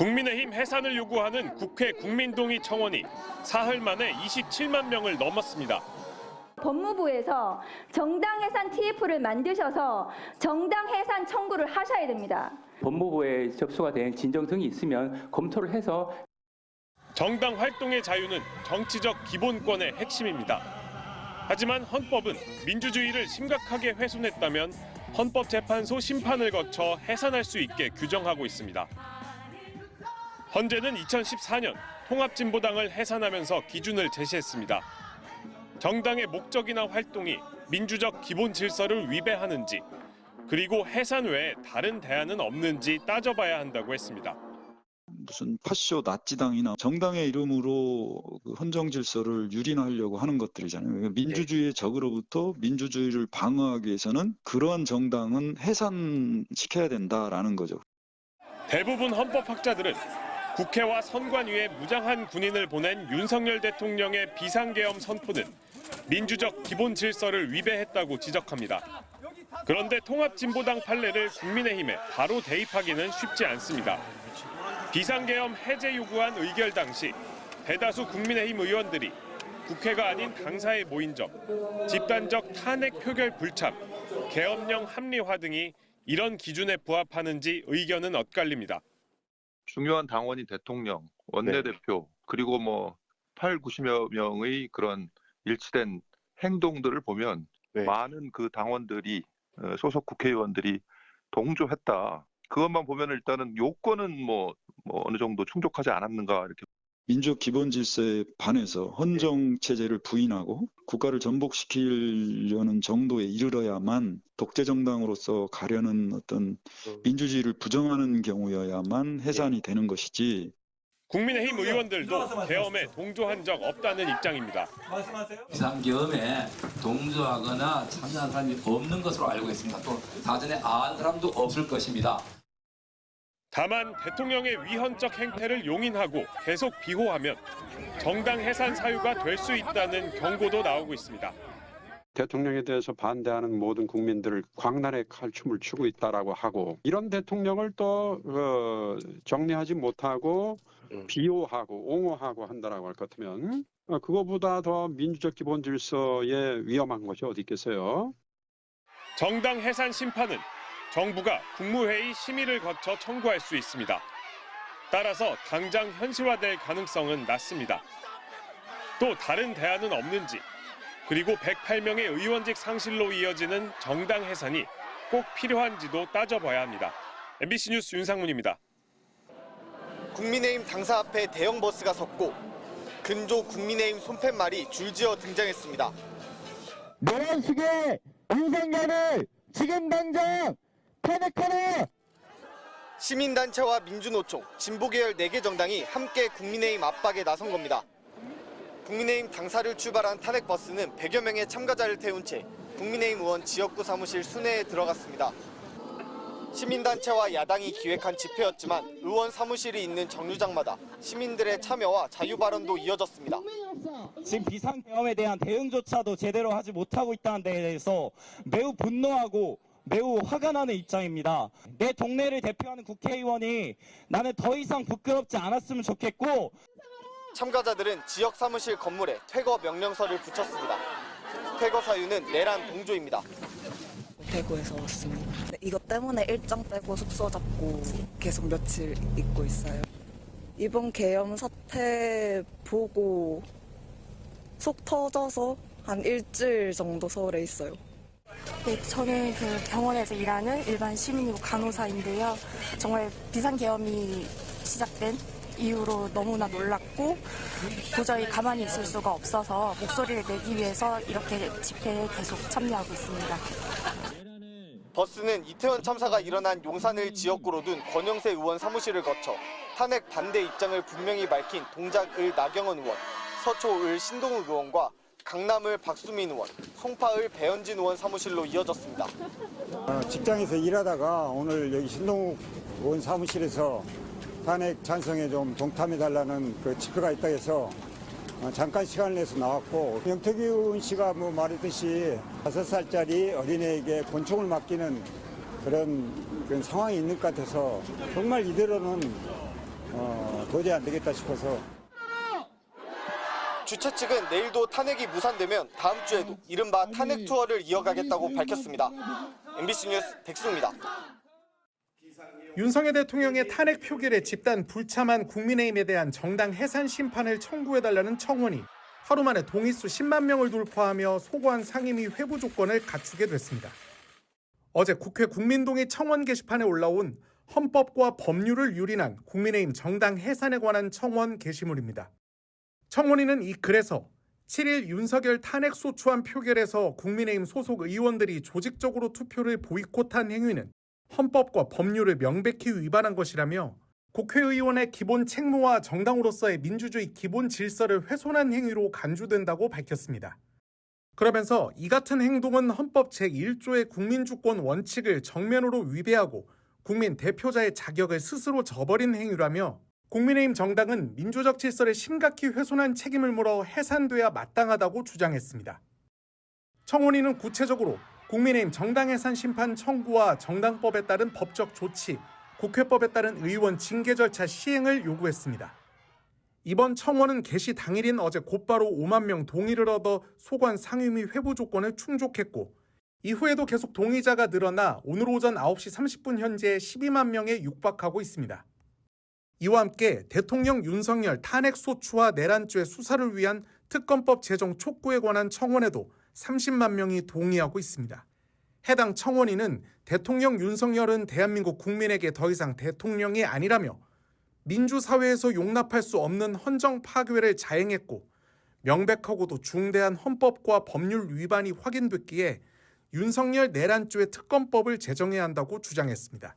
국민의힘 해산을 요구하는 국회 국민동의 청원이 사흘 만에 27만 명을 넘었습니다. 법무부에서 정당 해산 TF를 만드셔서 정당 해산 청구를 하셔야 됩니다. 법무부에 접수가 된 진정성이 있으면 검토를 해서 정당 활동의 자유는 정치적 기본권의 핵심입니다. 하지만 헌법은 민주주의를 심각하게 훼손했다면 헌법재판소 심판을 거쳐 해산할 수 있게 규정하고 있습니다. 헌재는 2014년 통합진보당을 해산하면서 기준을 제시했습니다. 정당의 목적이나 활동이 민주적 기본 질서를 위배하는지, 그리고 해산 외에 다른 대안은 없는지 따져봐야 한다고 했습니다. 무슨 파쇼 나치당이나 정당의 이름으로 헌정 질서를 유린하려고 하는 것들이잖아요. 민주주의의 적으로부터 민주주의를 방어하기 위해서는 그러한 정당은 해산시켜야 된다라는 거죠. 대부분 헌법학자들은 국회와 선관위에 무장한 군인을 보낸 윤석열 대통령의 비상계엄 선포는 민주적 기본 질서를 위배했다고 지적합니다. 그런데 통합진보당 판례를 국민의힘에 바로 대입하기는 쉽지 않습니다. 비상계엄 해제 요구한 의결 당시 대다수 국민의힘 의원들이 국회가 아닌 당사에 모인 점, 집단적 탄핵 표결 불참, 계엄령 합리화 등이 이런 기준에 부합하는지 의견은 엇갈립니다. 중요한 당원인 대통령, 원내대표, 그리고 8, 90여 명의 그런 일치된 행동들을 보면 많은 그 당원들이, 소속 국회의원들이 동조했다. 그것만 보면 일단은 요건은 어느 정도 충족하지 않았는가 이렇게. 민족 기본 질서에 반해서 헌정 체제를 부인하고 국가를 전복시키려는 정도에 이르러야만 독재 정당으로서 가려는 어떤 민주주의를 부정하는 경우여야만 해산이 되는 것이지. 국민의힘 의원들도 계엄에 동조한 적 없다는 입장입니다. 비상계엄에 동조하거나 참여한 사람이 없는 것으로 알고 있습니다. 또 사전에 아는 사람도 없을 것입니다. 다만 대통령의 위헌적 행태를 용인하고 계속 비호하면 정당 해산 사유가 될 수 있다는 경고도 나오고 있습니다. 대통령에 대해서 반대하는 모든 국민들을 광란의 칼춤을 추고 있다라고 하고, 이런 대통령을 또 정리하지 못하고 비호하고 옹호하고 한다라고 할 것 같으면 그거보다 더 민주적 기본 질서에 위험한 것이 어디 있겠어요? 정당 해산 심판은 정부가 국무회의 심의를 거쳐 청구할 수 있습니다. 따라서 당장 현실화될 가능성은 낮습니다. 또 다른 대안은 없는지, 그리고 108명의 의원직 상실로 이어지는 정당 해산이 꼭 필요한지도 따져봐야 합니다. MBC 뉴스 윤상문입니다. 국민의힘 당사 앞에 대형 버스가 섰고 근조 국민의힘 손팻말이 줄지어 등장했습니다. 노란식의 윤석열을 지금 당장 탄핵하라! 시민단체와 민주노총, 진보계열 4개 정당이 함께 국민의힘 압박에 나선 겁니다. 국민의힘 당사를 출발한 탄핵버스는 100여 명의 참가자를 태운 채 국민의힘 의원 지역구 사무실 순회에 들어갔습니다. 시민단체와 야당이 기획한 집회였지만 의원 사무실이 있는 정류장마다 시민들의 참여와 자유 발언도 이어졌습니다. 지금 비상계엄에 대한 대응조차도 제대로 하지 못하고 있다는 데 대해서 매우 분노하고 매우 화가 나는 입장입니다. 내 동네를 대표하는 국회의원이 나는 더 이상 부끄럽지 않았으면 좋겠고. 참가자들은 지역 사무실 건물에 퇴거 명령서를 붙였습니다. 퇴거 사유는 내란 동조입니다. 대구에서 왔습니다. 이것 때문에 일정 빼고 숙소 잡고 계속 며칠 있고 있어요. 이번 계엄 사태 보고 속 터져서 한 일주일 정도 서울에 있어요. 네, 저는 그 병원에서 일하는 일반 시민이고 간호사인데요. 정말 비상계엄이 시작된 이후로 너무나 놀랐고 도저히 가만히 있을 수가 없어서 목소리를 내기 위해서 이렇게 집회에 계속 참여하고 있습니다. 버스는 이태원 참사가 일어난 용산을 지역구로 둔 권영세 의원 사무실을 거쳐 탄핵 반대 입장을 분명히 밝힌 동작을 나경원 의원, 서초을 신동욱 의원과 강남을 박수민 의원, 송파을 배현진 의원 사무실로 이어졌습니다. 직장에서 일하다가 오늘 여기 신동욱 의원 사무실에서 탄핵 찬성에 좀 동참해달라는 그 집회가 있다 해서 잠깐 시간을 내서 나왔고, 영태균 씨가 말했듯이 5살짜리 어린애에게 권총을 맡기는 그런 상황이 있는 것 같아서 정말 이대로는 도저히 안 되겠다 싶어서. 주최 측은 내일도 탄핵이 무산되면 다음 주에도 이른바 탄핵 투어를 이어가겠다고 밝혔습니다. MBC 뉴스 백수입니다. 윤석열 대통령의 탄핵 표결에 집단 불참한 국민의힘에 대한 정당 해산 심판을 청구해달라는 청원이 하루 만에 동의수 10만 명을 돌파하며 소관 상임위 회부 조건을 갖추게 됐습니다. 어제 국회 국민동의 청원 게시판에 올라온 헌법과 법률을 유린한 국민의힘 정당 해산에 관한 청원 게시물입니다. 청원인은 이 글에서 7일 윤석열 탄핵 소추안 표결에서 국민의힘 소속 의원들이 조직적으로 투표를 보이콧한 행위는 헌법과 법률을 명백히 위반한 것이라며 국회의원의 기본 책무와 정당으로서의 민주주의 기본 질서를 훼손한 행위로 간주된다고 밝혔습니다. 그러면서 이 같은 행동은 헌법 제1조의 국민주권 원칙을 정면으로 위배하고 국민 대표자의 자격을 스스로 저버린 행위라며 국민의힘 정당은 민주적 질서를 심각히 훼손한 책임을 물어 해산돼야 마땅하다고 주장했습니다. 청원인은 구체적으로 국민의힘 정당 해산 심판 청구와 정당법에 따른 법적 조치, 국회법에 따른 의원 징계 절차 시행을 요구했습니다. 이번 청원은 개시 당일인 어제 곧바로 5만 명 동의를 얻어 소관 상임위 회부 조건을 충족했고 이후에도 계속 동의자가 늘어나 오늘 오전 9시 30분 현재 12만 명에 육박하고 있습니다. 이와 함께 대통령 윤석열 탄핵 소추와 내란죄 수사를 위한 특검법 제정 촉구에 관한 청원에도 30만 명이 동의하고 있습니다. 해당 청원인은 대통령 윤석열은 대한민국 국민에게 더 이상 대통령이 아니라며 민주사회에서 용납할 수 없는 헌정 파괴를 자행했고 명백하고도 중대한 헌법과 법률 위반이 확인됐기에 윤석열 내란죄 특검법을 제정해야 한다고 주장했습니다.